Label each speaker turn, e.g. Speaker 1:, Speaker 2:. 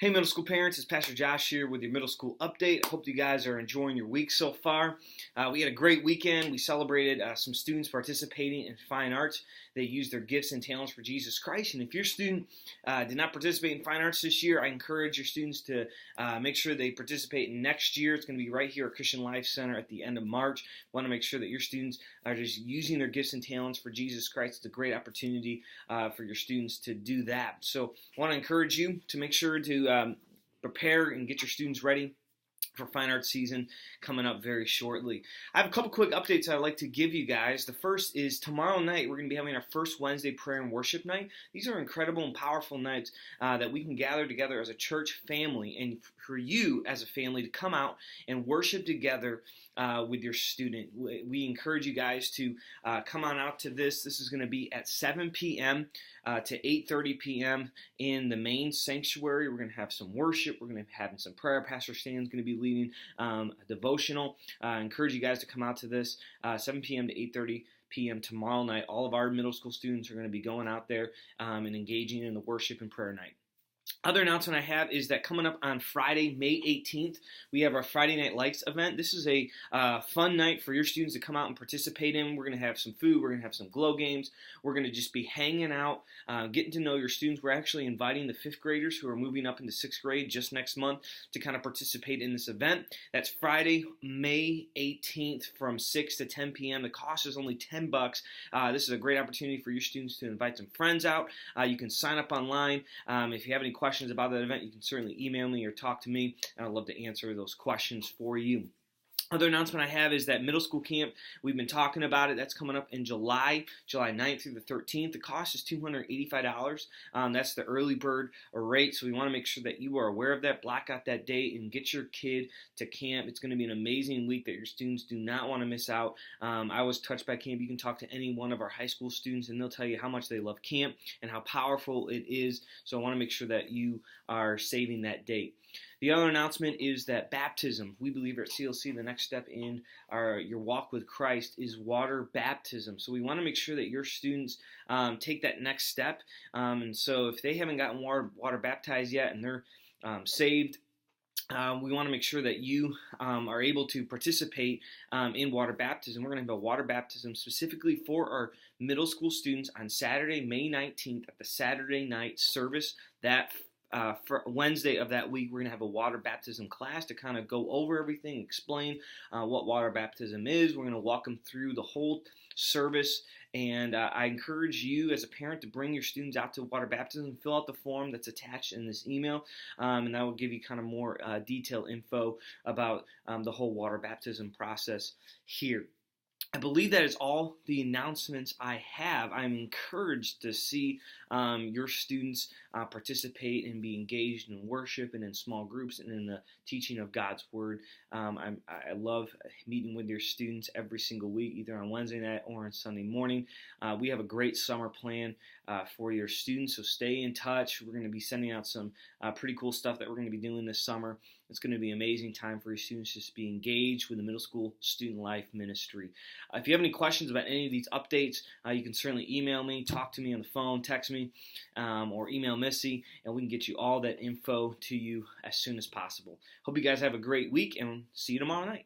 Speaker 1: Hey middle school parents, it's Pastor Josh here with your middle school update. I hope you guys are enjoying your week so far. We had a great weekend. We celebrated some students participating in fine arts. They used their gifts and talents for Jesus Christ. And if your student did not participate in fine arts this year, I encourage your students to make sure they participate next year. It's going to be right here at StudentLife Center at the end of March. Want to make sure that your students are just using their gifts and talents for Jesus Christ. It's a great opportunity for your students to do that. So I want to encourage you to make sure to prepare and get your students ready for fine arts season coming up very shortly. I have a couple quick updates I'd like to give you guys. The first is tomorrow night we're going to be having our first Wednesday prayer and worship night. These are incredible and powerful nights that we can gather together as a church family and for you as a family to come out and worship together with your student. We encourage you guys to come on out to this. This is going to be at 7 p.m. To 8:30 p.m. in the main sanctuary. We're going to have some worship. We're going to be having some prayer. Pastor Stan's going to be leading a devotional. I encourage you guys to come out to this 7 p.m. to 8:30 p.m. tomorrow night. All of our middle school students are going to be going out there and engaging in the worship and prayer night. Other announcement I have is that coming up on Friday, May 18th, we have our Friday Night Lights event. This is a fun night for your students to come out and participate in. We're going to have some food. We're going to have some glow games. We're going to just be hanging out, getting to know your students. We're actually inviting the 5th graders who are moving up into 6th grade just next month to kind of participate in this event. That's Friday, May 18th from 6 to 10 p.m. The cost is only $10. This is a great opportunity for your students to invite some friends out. You can sign up online. If you have any questions about that event, you can certainly email me or talk to me, and I'd love to answer those questions for you. Other announcement I have is that middle school camp, we've been talking about it. That's coming up in July 9th through the 13th. The cost is $285. That's the early bird rate, so we want to make sure that you are aware of that. Block out that date and get your kid to camp. It's going to be an amazing week that your students do not want to miss out. I was touched by camp. You can talk to any one of our high school students, and they'll tell you how much they love camp and how powerful it is. So I want to make sure that you are saving that date. The other announcement is that baptism. We believe at CLC the next step in your walk with Christ is water baptism. So we want to make sure that your students take that next step. And so if they haven't gotten water baptized yet and they're saved, we want to make sure that you are able to participate in water baptism. We're going to have a water baptism specifically for our middle school students on Saturday, May 19th at the Saturday night service. For Wednesday of that week, we're going to have a water baptism class to kind of go over everything, explain what water baptism is. We're going to walk them through the whole service, and I encourage you as a parent to bring your students out to water baptism, fill out the form that's attached in this email, and that will give you kind of more detailed info about the whole water baptism process here. I believe that is all the announcements I have. I'm encouraged to see your students participate and be engaged in worship and in small groups and in the teaching of God's Word. I love meeting with your students every single week, either on Wednesday night or on Sunday morning. We have a great summer plan for your students, so stay in touch. We're going to be sending out some pretty cool stuff that we're going to be doing this summer. It's going to be an amazing time for your students just to be engaged with the middle school student life ministry. If you have any questions about any of these updates, you can certainly email me, talk to me on the phone, text me, or email Missy, and we can get you all that info to you as soon as possible. Hope you guys have a great week, and see you tomorrow night.